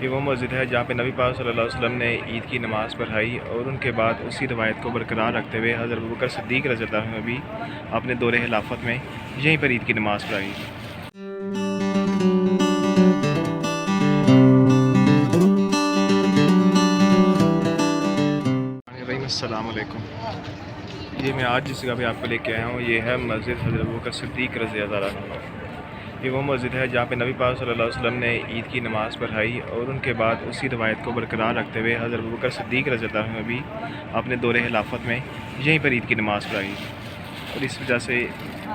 ये वो मस्जिद है जहाँ पे नबी पाक सल्लल्लाहु अलैहि वसल्लम ने ईद की नमाज़ पढ़ाई और उनके बाद उसी रवायत को बरकरार रखते हुए हज़रत अबू बकर सिद्दीक़ रज़ियल्लाहु अन्हु ने भी अपने दौरे खिलाफत में यहीं पर ईद की नमाज़ पढ़ाई। अस्सलाम वालेकुम। ये मैं आज जिस जगह पे आपको लेके आया हूँ ये है मस्जिद हज़रत अबू बकर सिद्दीक़ रज़ियल्लाहु अन्हु। ये वो मस्जिद है जहाँ पे नबी पाक सल्लल्लाहु अलैहि वसल्लम ने ईद की नमाज़ पढ़ाई और उनके बाद उसी रवायत को बरकरार रखते हुए हज़रत अबू बकर सिद्दीक़ रज़ियल्लाहु अन्हु ने भी अपने दौरे खिलाफत में यहीं पर ईद की नमाज़ पढ़ाई और इस वजह से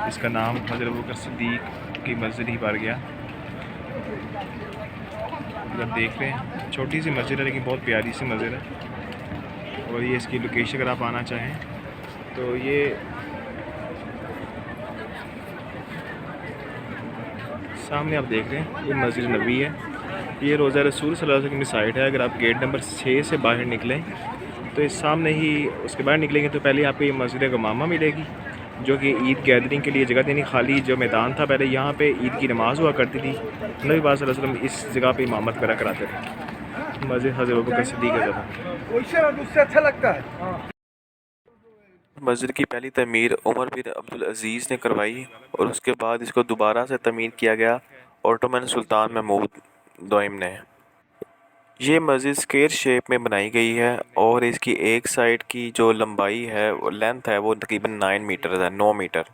इसका नाम हज़रत अबू बकर सिद्दीक़ की मस्जिद ही पड़ गया। अगर देख रहे हैं छोटी सी मस्जिद है लेकिन बहुत प्यारी सी मस्जिद है। और ये इसकी लोकेशन अगर आप आना चाहें तो ये सामने आप देख रहे हैं ये मस्जिद नबी है। ये रोज़ा रसूल सल्लल्लाहु अलैहि वसल्लम की साइट है। अगर आप गेट नंबर 6 से बाहर निकलें तो इस सामने ही उसके बाहर निकलेंगे तो पहले आपको ये मस्जिद गमामा मिलेगी जो कि ईद गैदरिंग के लिए जगह देनी। खाली जो मैदान था पहले यहाँ पे ईद की नमाज़ हुआ करती थी। नबी पाक सल्लल्लाहु अलैहि वसल्लम इस जगह पे इमामत करा कराते थे। मस्जिद हज़रत अबू बकर सिद्दीक़ उससे अच्छा लगता है। मस्जिद की पहली तमीर उमर बिन अब्दुल अज़ीज़ ने करवाई और उसके बाद इसको दोबारा से तमीर किया गया ऑटोमन सुल्तान महमूद दोइम ने। ये मस्जिद स्क्वायर शेप में बनाई गई है और इसकी एक साइड की जो लंबाई है वो लेंथ है वो तकरीबन 9 मीटर।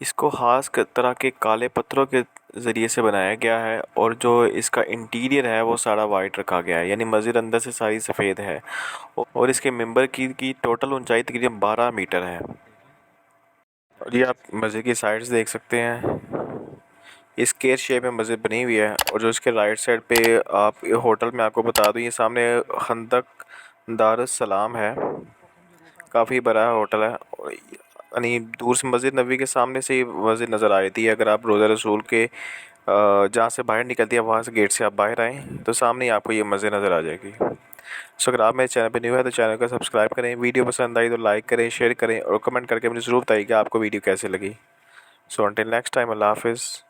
इसको ख़ास तरह के काले पत्थरों के ज़रिए से बनाया गया है और जो इसका इंटीरियर है वो सारा वाइट रखा गया है, यानी मस्जिद अंदर से सारी सफ़ेद है और इसके मिंबर की टोटल ऊंचाई तकरीबन 12 मीटर है। और ये आप मस्जिद की साइड्स देख सकते हैं। इस स्क्वायर शेप में मस्जिद बनी हुई है और जो इसके राइट साइड पे आप होटल में आपको बता दूँ ये सामने खंदक दारुस सलाम है, काफ़ी बड़ा होटल है। यानी दूर से मस्जिद नबी के सामने से ही मस्जिद नज़र आ रही थी। अगर आप रोज़ा रसूल के जहाँ से बाहर निकलती है वहाँ से गेट से आप बाहर आएँ तो सामने ही आपको ये मस्जिद नज़र आ जाएगी। सो अगर आप मेरे चैनल पर न्यू है तो चैनल को सब्सक्राइब करें, वीडियो पसंद आई तो लाइक करें, शेयर करें और कमेंट करके मुझे ज़रूर बताइए कि आपको वीडियो कैसे लगी। सो अंटिल नेक्स्ट टाइम, अल्लाह हाफ़िज़।